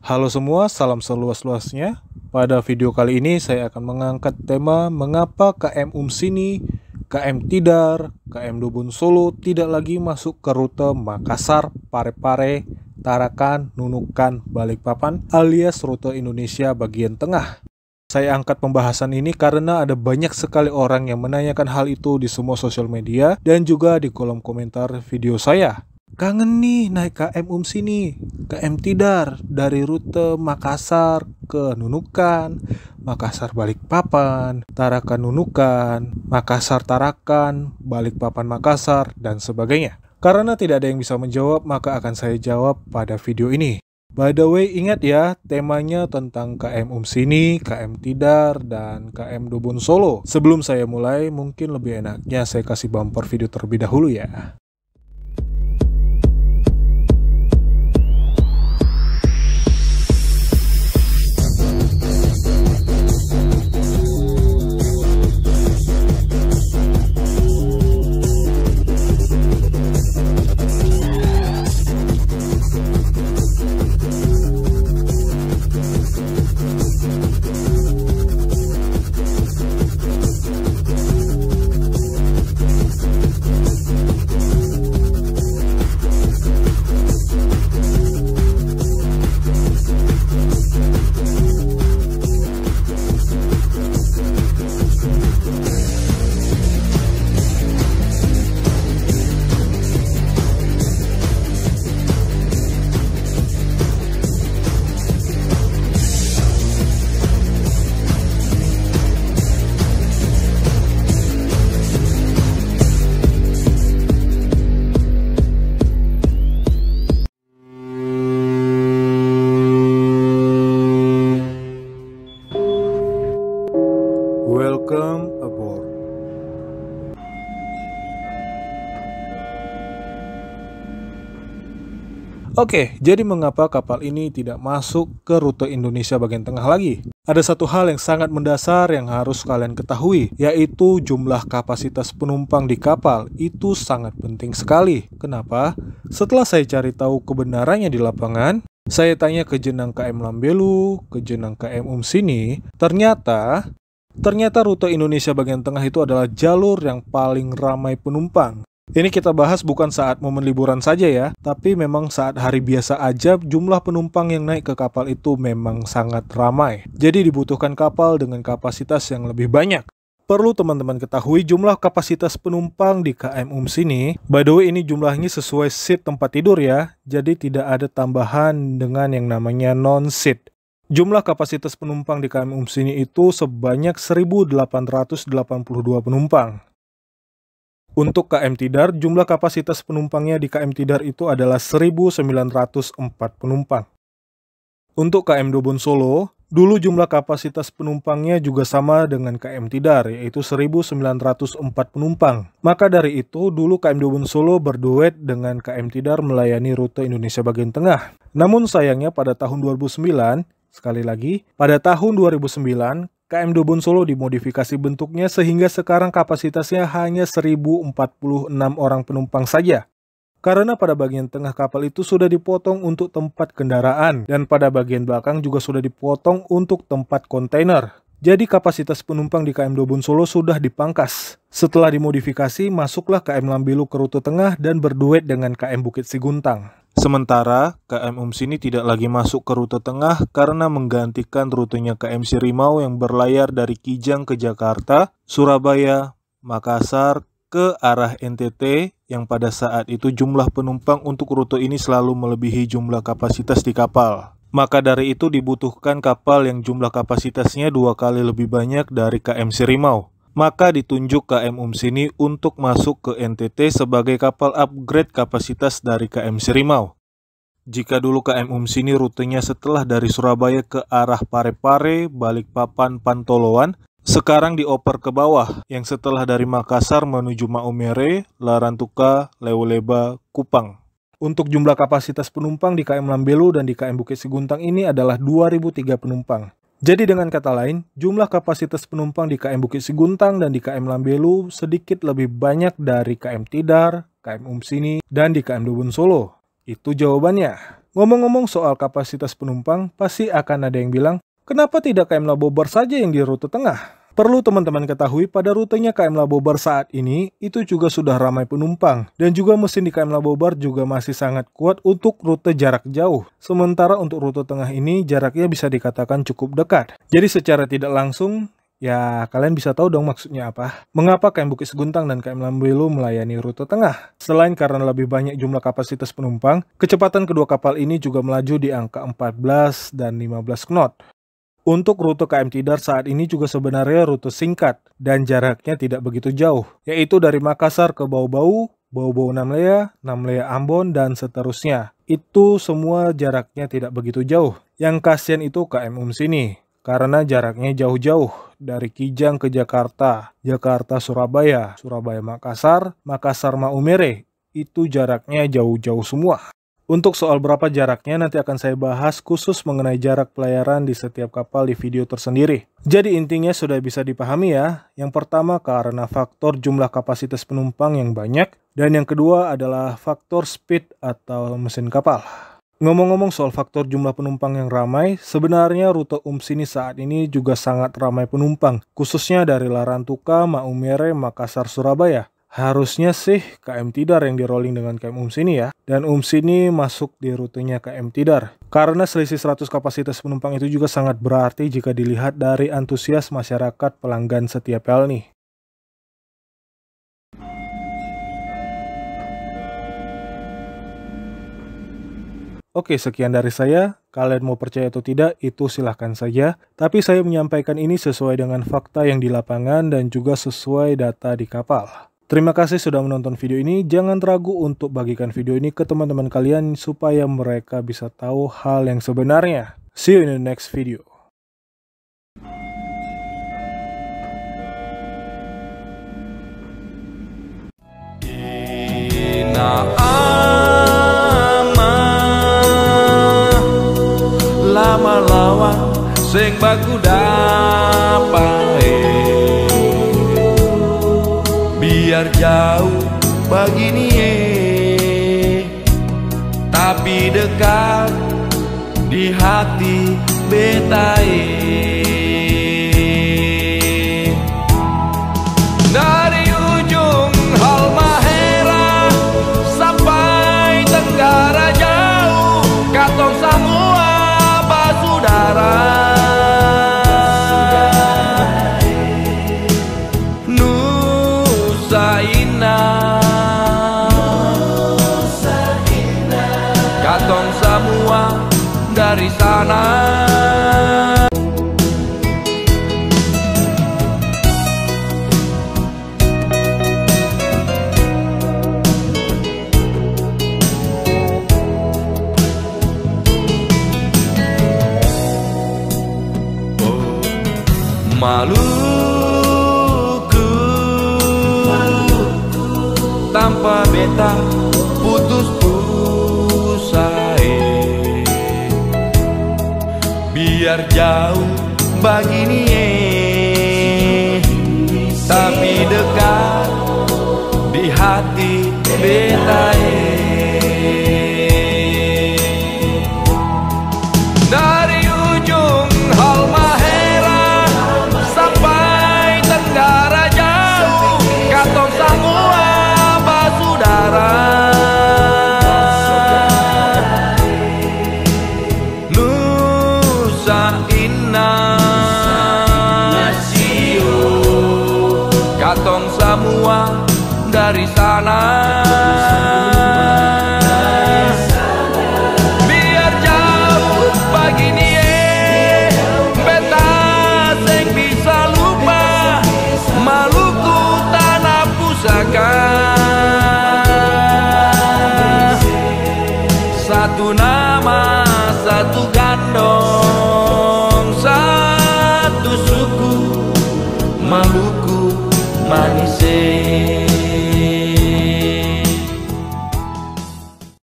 Halo semua, salam seluas-luasnya. Pada video kali ini saya akan mengangkat tema mengapa KM Sini, KM Tidar, KM Dobon Solo tidak lagi masuk ke rute Makassar, Parepare, Tarakan, Nunukan, Balikpapan alias rute Indonesia bagian tengah. Saya angkat pembahasan ini karena ada banyak sekali orang yang menanyakan hal itu di semua sosial media dan juga di kolom komentar video saya. Kangen nih naik KM Sini, KM Tidar dari rute Makassar ke Nunukan, Makassar Balikpapan, Tarakan Nunukan, Makassar Tarakan, Balikpapan Makassar, dan sebagainya. Karena tidak ada yang bisa menjawab, maka akan saya jawab pada video ini. By the way, ingat ya, temanya tentang KM Sini, KM Tidar, dan KM Dobon Solo. Sebelum saya mulai, mungkin lebih enaknya saya kasih bumper video terlebih dahulu ya. Welcome aboard. Oke, jadi mengapa kapal ini tidak masuk ke rute Indonesia bagian tengah lagi? Ada satu hal yang sangat mendasar yang harus kalian ketahui, yaitu jumlah kapasitas penumpang di kapal itu sangat penting sekali. Kenapa? Setelah saya cari tahu kebenarannya di lapangan, saya tanya ke jenang KM Lambelu, ke jenang KM Sini, ternyata rute Indonesia bagian tengah itu adalah jalur yang paling ramai penumpang. Ini kita bahas bukan saat momen liburan saja ya, tapi memang saat hari biasa aja jumlah penumpang yang naik ke kapal itu memang sangat ramai. Jadi dibutuhkan kapal dengan kapasitas yang lebih banyak. Perlu teman-teman ketahui jumlah kapasitas penumpang di KM Sini. By the way, ini jumlahnya sesuai seat tempat tidur ya, jadi tidak ada tambahan dengan yang namanya non-seat. Jumlah kapasitas penumpang di KM Sini itu sebanyak 1.882 penumpang. Untuk KM Tidar, jumlah kapasitas penumpangnya di KM Tidar itu adalah 1.904 penumpang. Untuk KM Dobon Solo, dulu jumlah kapasitas penumpangnya juga sama dengan KM Tidar, yaitu 1.904 penumpang. Maka dari itu, dulu KM Dobon Solo berduet dengan KM Tidar melayani rute Indonesia bagian tengah. Namun sayangnya pada tahun 2009, sekali lagi, pada tahun 2009, KM Dobon Solo dimodifikasi bentuknya sehingga sekarang kapasitasnya hanya 1.046 orang penumpang saja. Karena pada bagian tengah kapal itu sudah dipotong untuk tempat kendaraan dan pada bagian belakang juga sudah dipotong untuk tempat kontainer. Jadi kapasitas penumpang di KM Dobon Solo sudah dipangkas. Setelah dimodifikasi, masuklah KM Lambelu ke rute tengah dan berduet dengan KM Bukit Siguntang. Sementara, KM Sini tidak lagi masuk ke rute tengah karena menggantikan rutenya KM Sirimau yang berlayar dari Kijang ke Jakarta, Surabaya, Makassar, ke arah NTT yang pada saat itu jumlah penumpang untuk rute ini selalu melebihi jumlah kapasitas di kapal. Maka dari itu dibutuhkan kapal yang jumlah kapasitasnya 2 kali lebih banyak dari KM Sirimau. Maka ditunjuk KM Sini untuk masuk ke NTT sebagai kapal upgrade kapasitas dari KM Sirimau. Jika dulu KM Sini rutenya setelah dari Surabaya ke arah Parepare, Balikpapan, Pantoloan, sekarang dioper ke bawah, yang setelah dari Makassar menuju Maumere, Larantuka, Lewoleba, Kupang. Untuk jumlah kapasitas penumpang di KM Lambelu dan di KM Bukit Siguntang ini adalah 2.003 penumpang. Jadi dengan kata lain, jumlah kapasitas penumpang di KM Bukit Siguntang dan di KM Lambelu sedikit lebih banyak dari KM Tidar, KM Sini, dan di KM Dobon Solo. Itu jawabannya. Ngomong-ngomong soal kapasitas penumpang, pasti akan ada yang bilang, kenapa tidak KM Labobar saja yang di rute tengah? Perlu teman-teman ketahui pada rutenya KM Labobar saat ini, itu juga sudah ramai penumpang. Dan juga mesin di KM Labobar juga masih sangat kuat untuk rute jarak jauh. Sementara untuk rute tengah ini, jaraknya bisa dikatakan cukup dekat. Jadi secara tidak langsung, ya kalian bisa tahu dong maksudnya apa. Mengapa KM Bukit Seguntang dan KM Lambelu melayani rute tengah? Selain karena lebih banyak jumlah kapasitas penumpang, kecepatan kedua kapal ini juga melaju di angka 14 dan 15 knot. Untuk rute KM Tidar saat ini juga sebenarnya rute singkat dan jaraknya tidak begitu jauh, yaitu dari Makassar ke Bau-Bau, Bau-Bau Namlea, Namlea Ambon, dan seterusnya. Itu semua jaraknya tidak begitu jauh. Yang kasihan itu KM Umsini, karena jaraknya jauh-jauh dari Kijang ke Jakarta, Jakarta Surabaya, Surabaya Makassar, Makassar Maumere. Itu jaraknya jauh-jauh semua. Untuk soal berapa jaraknya nanti akan saya bahas khusus mengenai jarak pelayaran di setiap kapal di video tersendiri. Jadi intinya sudah bisa dipahami ya. Yang pertama karena faktor jumlah kapasitas penumpang yang banyak, dan yang kedua adalah faktor speed atau mesin kapal. Ngomong-ngomong soal faktor jumlah penumpang yang ramai, sebenarnya rute Umsini saat ini juga sangat ramai penumpang, khususnya dari Larantuka, Maumere, Makassar, Surabaya. Harusnya sih KM Tidar yang di rolling dengan KM Umsini ya. Dan Umsini masuk di rutenya KM Tidar. Karena selisih 100 kapasitas penumpang itu juga sangat berarti jika dilihat dari antusias masyarakat pelanggan setiap Pelni. Oke, sekian dari saya. Kalian mau percaya atau tidak, itu silahkan saja. Tapi saya menyampaikan ini sesuai dengan fakta yang di lapangan dan juga sesuai data di kapal. Terima kasih sudah menonton video ini. Jangan ragu untuk bagikan video ini ke teman-teman kalian supaya mereka bisa tahu hal yang sebenarnya. See you in the next video. Lama lawan sing baku dapae, biar jauh begini tapi dekat di hati betae. Dari ujung Halmahera sampai Tenggara jauh, katong semua basudara. Nusa Indah, katong semua dari sana. Maluku tanpa beta putus usai, biar jauh begini tapi dekat di hati beta. Dari ujung Halmahera sampai Tenggara jauh, katong semua basudara. Nusa Indah, katong semua dari sana. Biar jauh begini beta sing bisa lupa Maluku tanah pusaka. Satu nama, satu gandong.